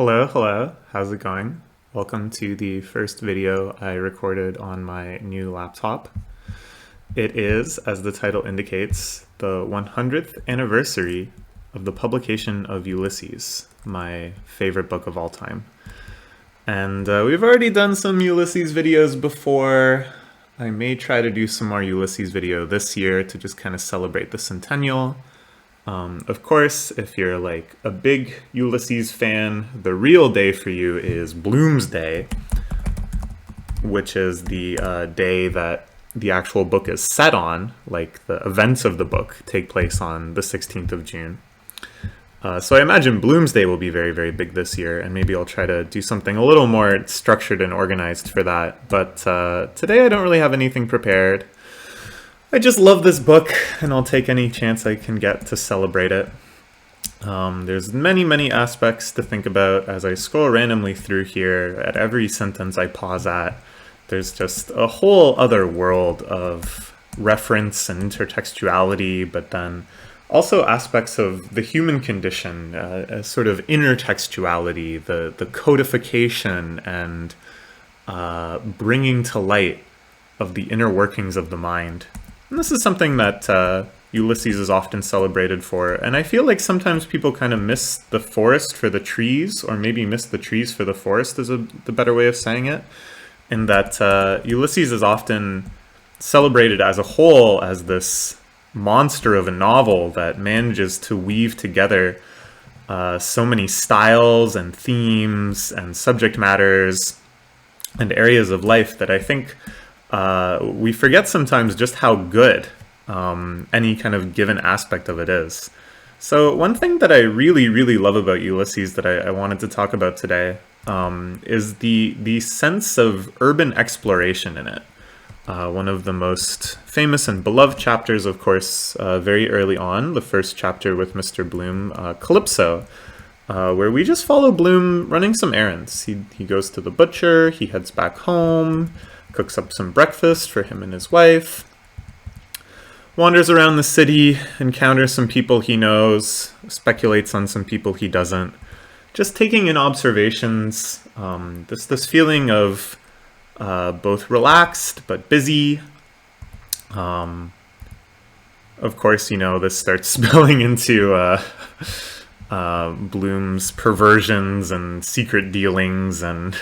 Hello, how's it going? Welcome to the first video I recorded on my new laptop. It is, as the title indicates, the 100th anniversary of the publication of Ulysses, my favorite book of all time. And we've already done some Ulysses videos before. I may try to do some more Ulysses video this year to just kind of celebrate the centennial. Of course, if you're like a big Ulysses fan, the real day for you is Bloomsday, which is the day that the actual book is set on. Like the events of the book take place on the 16th of June. So I imagine Bloomsday will be very, very big this year, and maybe I'll try to do something a little more structured and organized for that. But today I don't really have anything prepared. I just love this book, and I'll take any chance I can get to celebrate it. There's many aspects to think about as I scroll randomly through here. At every sentence I pause at, there's just a whole other world of reference and intertextuality, but then also aspects of the human condition, a sort of intertextuality, the codification and bringing to light of the inner workings of the mind. And this is something that Ulysses is often celebrated for, and I feel like sometimes people kind of miss the forest for the trees, or maybe miss the trees for the forest is the better way of saying it, in that Ulysses is often celebrated as a whole as this monster of a novel that manages to weave together so many styles and themes and subject matters and areas of life that I think we forget sometimes just how good any kind of given aspect of it is. So one thing that I really love about Ulysses that I wanted to talk about today is the sense of urban exploration in it. One of the most famous and beloved chapters, of course, very early on, the first chapter with Mr. Bloom, Calypso, where we just follow Bloom running some errands. He goes to the butcher, he heads back home, cooks up some breakfast for him and his wife, wanders around the city, encounters some people he knows, speculates on some people he doesn't, just taking in observations, this feeling of both relaxed but busy. Of course, you know, this starts spilling into Bloom's perversions and secret dealings and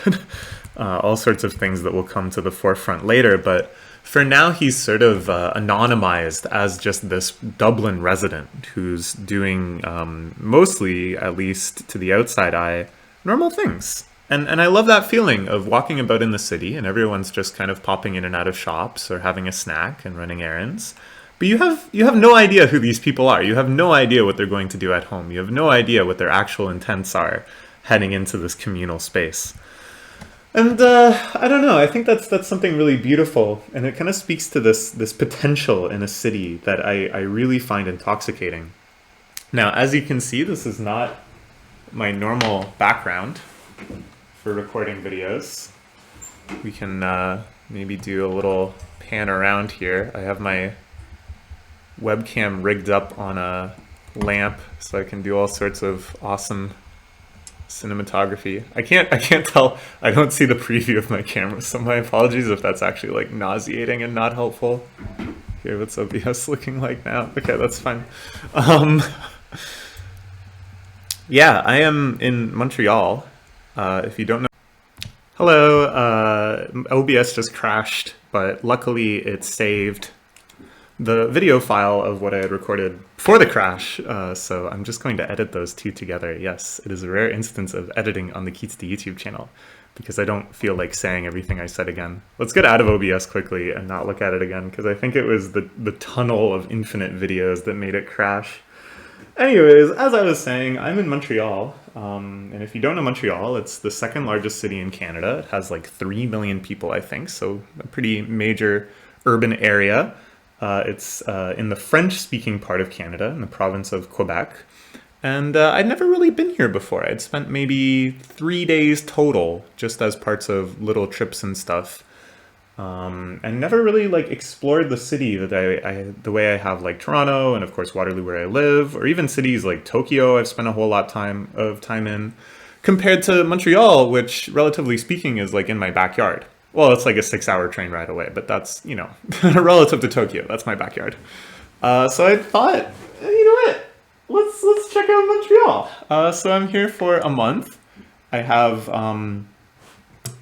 all sorts of things that will come to the forefront later, but for now he's sort of anonymized as just this Dublin resident who's doing, mostly, at least to the outside eye, normal things. And I love that feeling of walking about in the city and everyone's just kind of popping in and out of shops or having a snack and running errands. But you have no idea who these people are. You have no idea what they're going to do at home. You have no idea what their actual intents are heading into this communal space. And I don't know, I think that's something really beautiful, and it kind of speaks to this potential in a city that I really find intoxicating. Now, as you can see, this is not my normal background for recording videos. We can maybe do a little pan around here. I have my webcam rigged up on a lamp so I can do all sorts of awesome cinematography. I can't tell. I don't see the preview of my camera, so my apologies if that's actually like nauseating and not helpful. Here, what's OBS looking like now? Okay, that's fine. Yeah, I am in Montreal. If you don't know, hello. OBS just crashed, but luckily it saved the video file of what I had recorded before the crash, so I'm just going to edit those two together. Yes, it is a rare instance of editing on the Keats the YouTube channel, because I don't feel like saying everything I said again. Let's get out of OBS quickly and not look at it again, because I think it was the tunnel of infinite videos that made it crash. Anyways, as I was saying, I'm in Montreal, and if you don't know Montreal, it's the second largest city in Canada. It has like 3 million people, I think, so a pretty major urban area. It's in the French-speaking part of Canada, in the province of Quebec. And I'd never really been here before. I'd spent maybe 3 days total, just as parts of little trips and stuff. And never really like explored the city that the way I have like Toronto and of course Waterloo where I live, or even cities like Tokyo I've spent a whole lot of time in. compared to Montreal, which, relatively speaking, is like in my backyard. Well, it's like a 6-hour train ride away, but that's, relative to Tokyo, that's my backyard. So I thought, you know what? Let's check out Montreal. So I'm here for a month. I have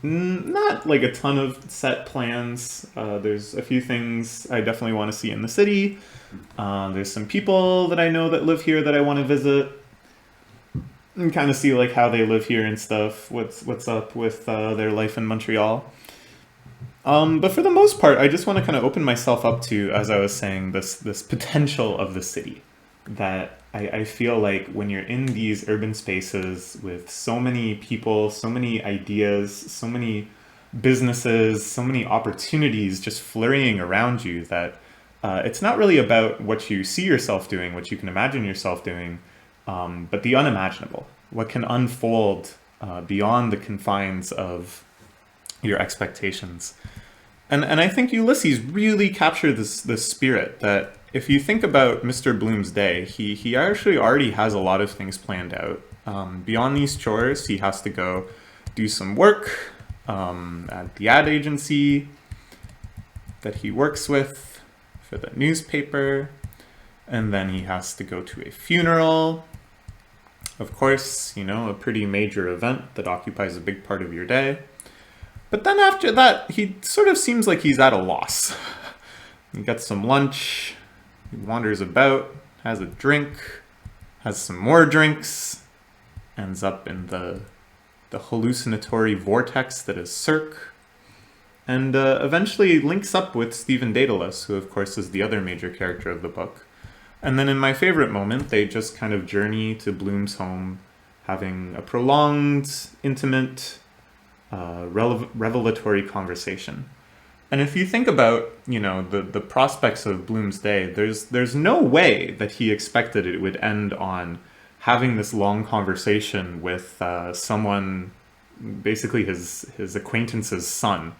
not like a ton of set plans. There's a few things I definitely want to see in the city. There's some people that I know that live here that I want to visit and kind of see like how they live here and stuff. What's up with their life in Montreal. But for the most part, I just want to kind of open myself up to, as I was saying, this potential of the city. That I feel like when you're in these urban spaces with so many people, so many ideas, so many businesses, so many opportunities just flurrying around you, that it's not really about what you see yourself doing, what you can imagine yourself doing, but the unimaginable, what can unfold beyond the confines of your expectations. And I think Ulysses really captured this spirit that if you think about Mr. Bloom's day, he actually already has a lot of things planned out. Beyond these chores, he has to go do some work at the ad agency that he works with for the newspaper, and then he has to go to a funeral. Of course, a pretty major event that occupies a big part of your day. But then after that, he sort of seems like he's at a loss. He gets some lunch, he wanders about, has a drink, has some more drinks, ends up in the hallucinatory vortex that is Cirque, and eventually links up with Stephen Daedalus, who of course is the other major character of the book. And then in my favorite moment, they just kind of journey to Bloom's home, having a prolonged, intimate, revelatory conversation. And if you think about, the prospects of Bloom's day, there's no way that he expected it would end on having this long conversation with someone, basically his acquaintance's son,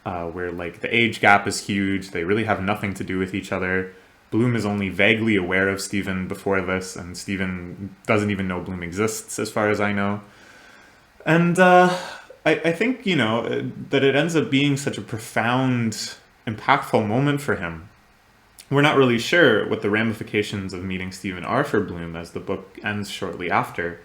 where like the age gap is huge. They really have nothing to do with each other. Bloom is only vaguely aware of Stephen before this, and Stephen doesn't even know Bloom exists, as far as I know. And I think, that it ends up being such a profound, impactful moment for him. We're not really sure what the ramifications of meeting Stephen are for Bloom, as the book ends shortly after.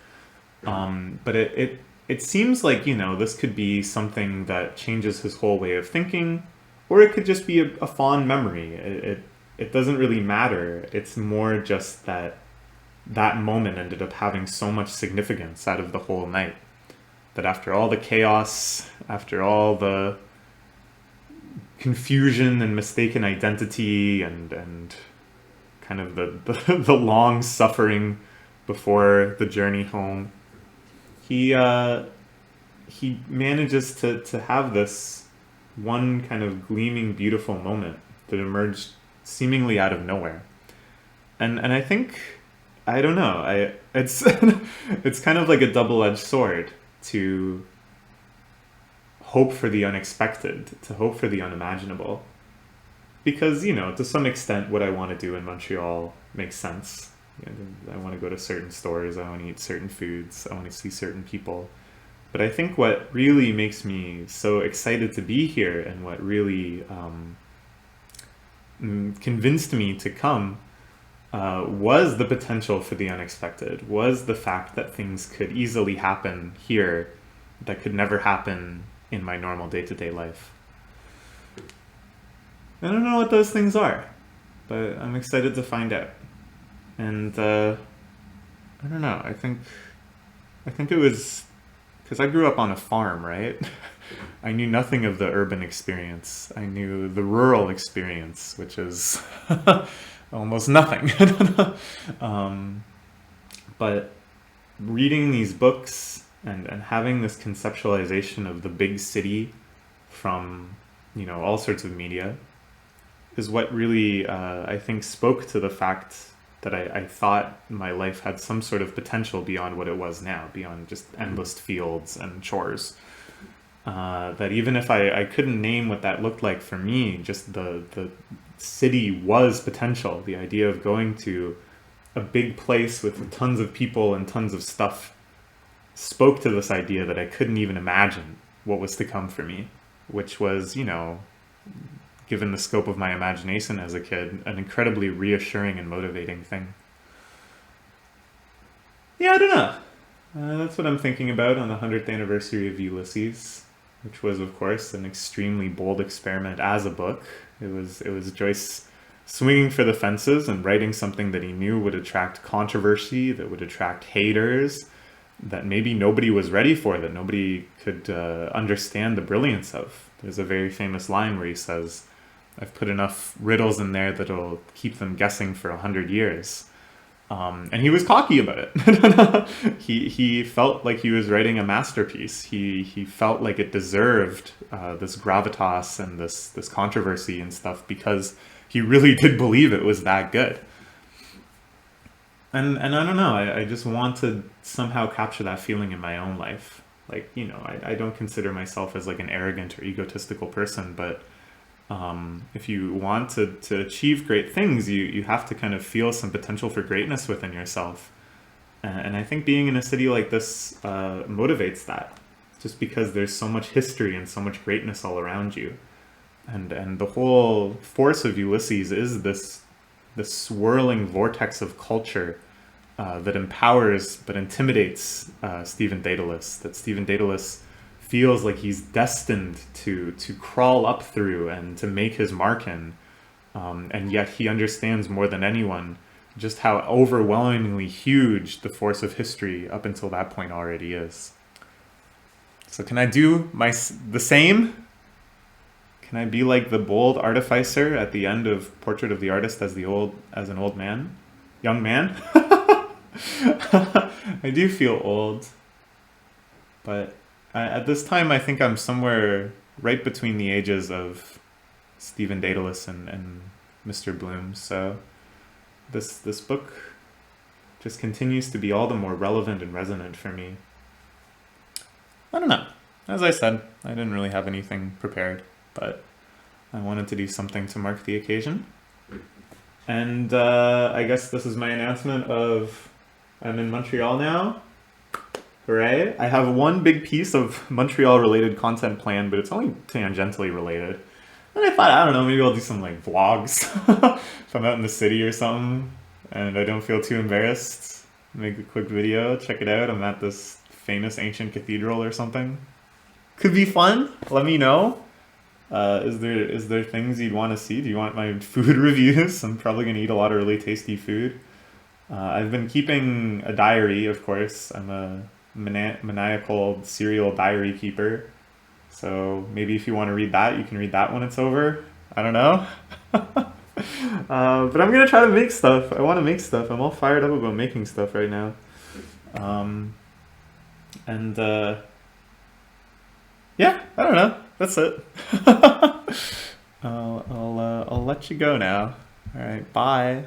But it seems like, this could be something that changes his whole way of thinking, or it could just be a fond memory. It doesn't really matter. It's more just that moment ended up having so much significance out of the whole night. That after all the chaos, after all the confusion and mistaken identity and kind of the long suffering before the journey home, he manages to have this one kind of gleaming, beautiful moment that emerged seemingly out of nowhere. And I think, I don't know, it's it's kind of like a double-edged sword to hope for the unexpected, to hope for the unimaginable. Because, to some extent, what I want to do in Montreal makes sense. I want to go to certain stores, I want to eat certain foods, I want to see certain people. But I think what really makes me so excited to be here, and what really convinced me to come, was the potential for the unexpected, was the fact that things could easily happen here that could never happen in my normal day-to-day life. I don't know what those things are, but I'm excited to find out. And I don't know, I think it was because I grew up on a farm, right? I knew nothing of the urban experience. I knew the rural experience, which is almost nothing. But reading these books and having this conceptualization of the big city from, all sorts of media is what really, I think, spoke to the fact that I thought my life had some sort of potential beyond what it was now, beyond just endless fields and chores. That even if I couldn't name what that looked like for me, just the city was potential. The idea of going to a big place with tons of people and tons of stuff spoke to this idea that I couldn't even imagine what was to come for me, which was, you know, given the scope of my imagination as a kid, an incredibly reassuring and motivating thing. Yeah, I don't know. That's what I'm thinking about on the 100th anniversary of Ulysses, which was, of course, an extremely bold experiment as a book. It was Joyce swinging for the fences and writing something that he knew would attract controversy, that would attract haters, that maybe nobody was ready for, that nobody could understand the brilliance of. There's a very famous line where he says, "I've put enough riddles in there that'll keep them guessing for 100 years." And he was cocky about it. He felt like he was writing a masterpiece. He felt like it deserved this gravitas and this controversy and stuff because he really did believe it was that good. And I don't know, I just want to somehow capture that feeling in my own life. Like, you know, I don't consider myself as like an arrogant or egotistical person, but if you want to achieve great things, you have to kind of feel some potential for greatness within yourself. And I think being in a city like this motivates that, just because there's so much history and so much greatness all around you. And the whole force of Ulysses is this swirling vortex of culture that empowers but intimidates Stephen Dedalus, that Stephen Dedalus feels like he's destined to crawl up through and to make his mark in. And yet he understands more than anyone just how overwhelmingly huge the force of history up until that point already is. So can I do the same? Can I be like the bold artificer at the end of Portrait of the Artist as an old man? Young man? I do feel old, but at this time I think I'm somewhere right between the ages of Stephen Dedalus and Mr. Bloom, so this book just continues to be all the more relevant and resonant for me. I don't know. As I said, I didn't really have anything prepared, but I wanted to do something to mark the occasion. And I guess this is my announcement of I'm in Montreal now. Hooray. I have one big piece of Montreal-related content planned, but it's only tangentially related. And I thought, I don't know, maybe I'll do some like vlogs if I'm out in the city or something and I don't feel too embarrassed. Make a quick video, check it out. I'm at this famous ancient cathedral or something. Could be fun. Let me know. Is there things you'd want to see? Do you want my food reviews? I'm probably going to eat a lot of really tasty food. I've been keeping a diary, of course. I'm a maniacal serial diary keeper. So maybe if you want to read that, you can read that when it's over. I don't know. But I'm going to try to make stuff. I want to make stuff. I'm all fired up about making stuff right now. Yeah, I don't know. That's it. I'll let you go now. All right, bye.